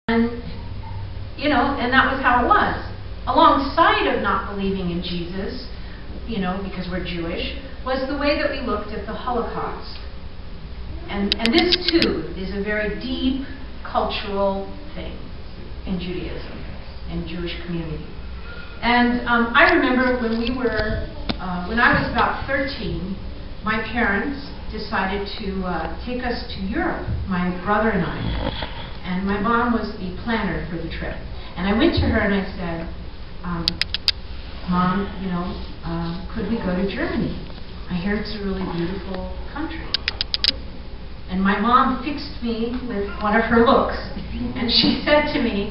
And, and that was how it was. Alongside of not believing in Jesus, because we're Jewish, was the way that we looked at the Holocaust. And this, too, is a very deep cultural thing in Judaism and Jewish community. And I remember when I was about 13, my parents decided to take us to Europe, my brother and I. And my mom was the planner for the trip. And I went to her and I said, Mom, could we go to Germany? I hear it's a really beautiful country. And my mom fixed me with one of her looks. And she said to me,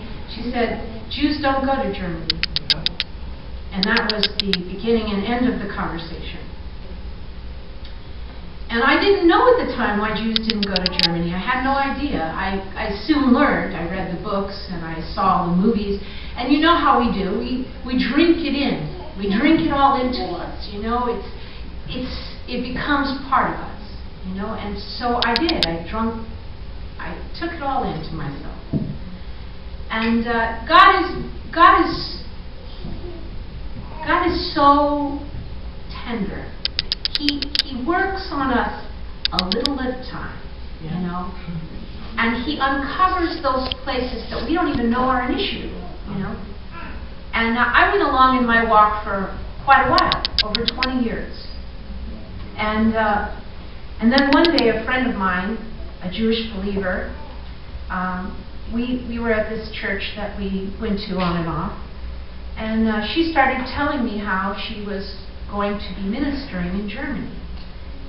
Jews don't go to Germany. And that was the beginning and end of the conversation. And I didn't know at the time why Jews didn't go to Germany. I had no idea. I soon learned. I read the books and I saw the movies. And you know how we do. We drink it in. We drink it all into us. It becomes part of us. And so I did. I took it all into myself. And God is so tender. He works on us a little at a time, and He uncovers those places that we don't even know are an issue, And I went along in my walk for quite a while, over 20 years. And then one day, a friend of mine, a Jewish believer, we were at this church that we went to on and off, and she started telling me how she was going to be ministering in Germany.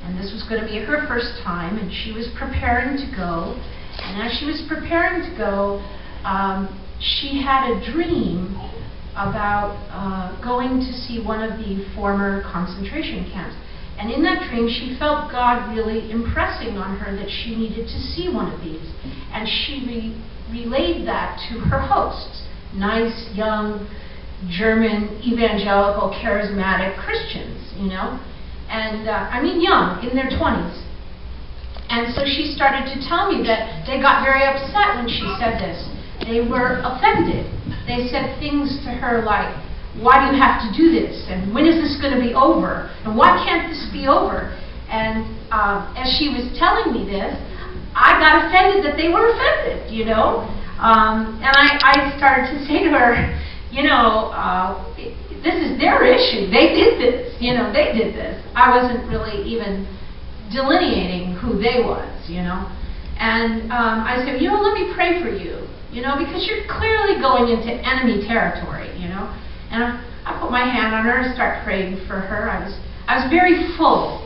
And this was going to be her first time, and she was preparing to go. And as she was preparing to go, she had a dream about going to see one of the former concentration camps. And in that dream, she felt God really impressing on her that she needed to see one of these. And she relayed that to her hosts, nice, young, German, evangelical, charismatic Christians, And, young, in their 20s. And so she started to tell me that they got very upset when she said this. They were offended. They said things to her like, why do you have to do this? And when is this going to be over? And why can't this be over? And as she was telling me this, I got offended that they were offended, And I started to say to her, this is their issue. They did this. They did this. I wasn't really even delineating who they was, And I said, let me pray for you, because you're clearly going into enemy territory, And I put my hand on her and start praying for her. I was very full.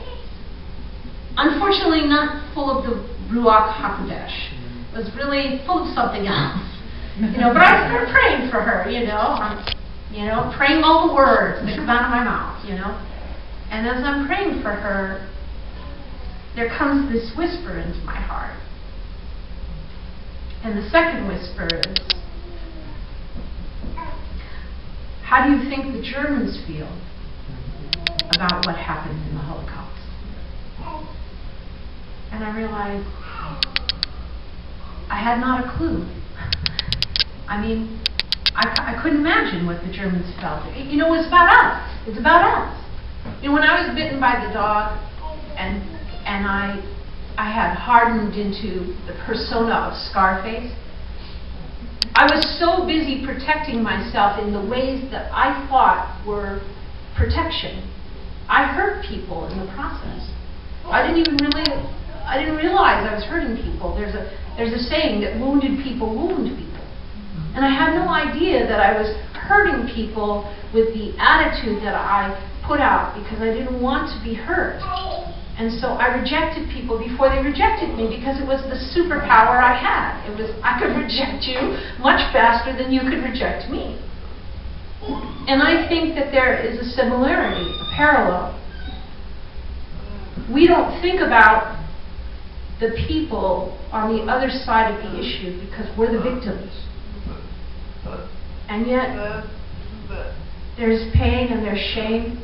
Unfortunately, not full of the Ruach HaKodesh. It was really full of something else. But I started praying for her, praying all the words that come out of my mouth, And as I'm praying for her, there comes this whisper into my heart. And the second whisper is, how do you think the Germans feel about what happened in the Holocaust? And I realized I had not a clue. I couldn't imagine what the Germans felt. It's about us. It's about us. When I was bitten by the dog, and I had hardened into the persona of Scarface, I was so busy protecting myself in the ways that I thought were protection. I hurt people in the process. I didn't realize I was hurting people. There's a saying that wounded people wound people. And I had no idea that I was hurting people with the attitude that I put out because I didn't want to be hurt. And so I rejected people before they rejected me because it was the superpower I had. I could reject you much faster than you could reject me. And I think that there is a similarity, a parallel. We don't think about the people on the other side of the issue because we're the victims. And yet, there's pain and there's shame.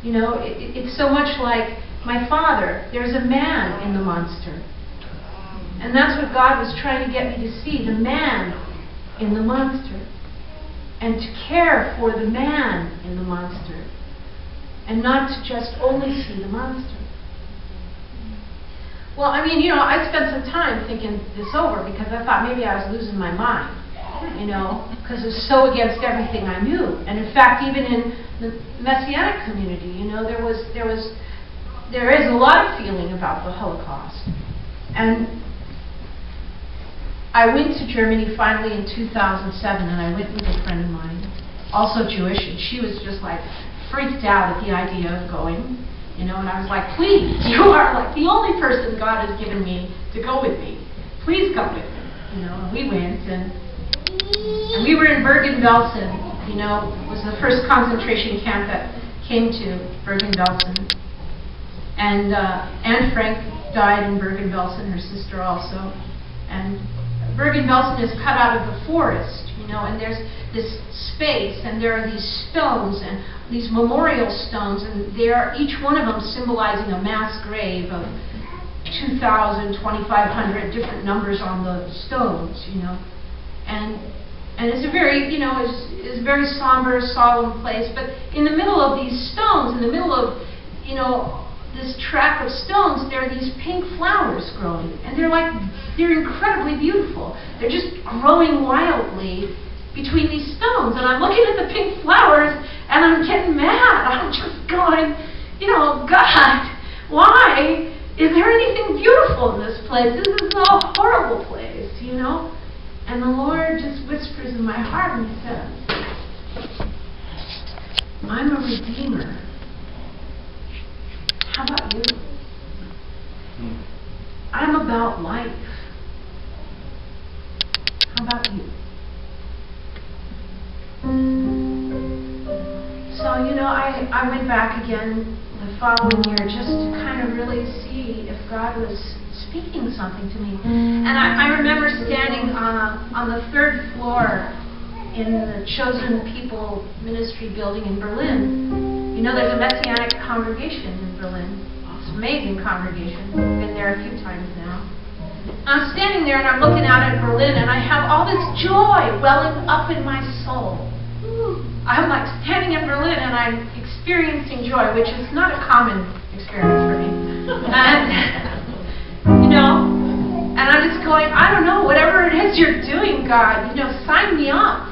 It's so much like my father. There's a man in the monster. And that's what God was trying to get me to see, the man in the monster. And to care for the man in the monster. And not to just only see the monster. Well, I mean, I spent some time thinking this over because I thought maybe I was losing my mind. Because it was so against everything I knew. And in fact, even in the Messianic community, there is a lot of feeling about the Holocaust. And I went to Germany finally in 2007, and I went with a friend of mine, also Jewish, and she was just like freaked out at the idea of going, and I was like, please, you are like the only person God has given me to go with me. Please come with me, and we went, and we were in Bergen-Belsen, it was the first concentration camp that came to Bergen-Belsen. And Anne Frank died in Bergen-Belsen, her sister also. And Bergen-Belsen is cut out of the forest, and there's this space, and there are these stones, and these memorial stones, and they are each one of them symbolizing a mass grave of 2,000, 2,500 different numbers on the stones, And it's a very, it's a very somber, solemn place. But in the middle of these stones, in the middle of, this track of stones, there are these pink flowers growing. And they're incredibly beautiful. They're just growing wildly between these stones. And I'm looking at the pink flowers, and I'm getting mad. I'm just going, God, why is there anything beautiful in this place? This is a horrible place, And the Lord just whispers in my heart, and He says, I'm a redeemer. How about you? I'm about life. How about you? So, I went back again the following year just to kind of really see if God was speaking something to me. And I remember standing on the third floor in the Chosen People Ministry building in Berlin. There's a Messianic congregation in Berlin. It's an amazing congregation. I've been there a few times now. I'm standing there and I'm looking out at Berlin, and I have all this joy welling up in my soul. I'm like standing in Berlin and I'm experiencing joy, which is not a common experience for me. And I'm just going, I don't know, whatever it is you're doing, God, sign me up.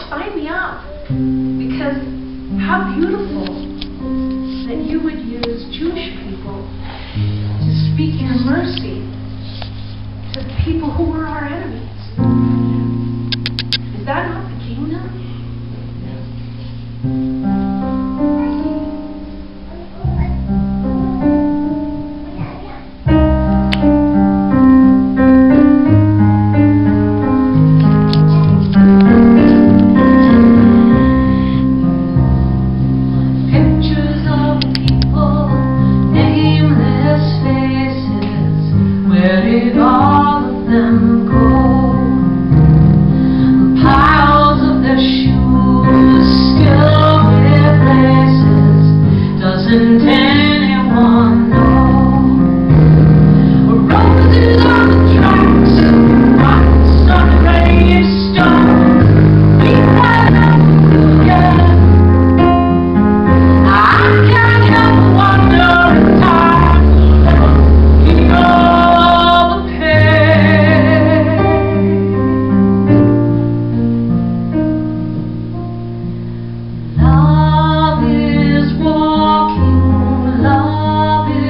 Sign me up. Because how beautiful that you would use Jewish people to speak your mercy to the people who were our enemies. Is that not the kingdom? Love is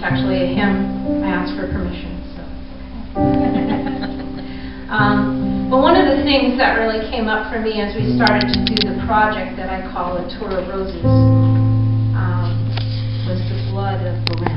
actually a hymn. I asked for permission, so. But one of the things that really came up for me as we started to do the project that I call a Tour of Roses was the blood of the Lamb.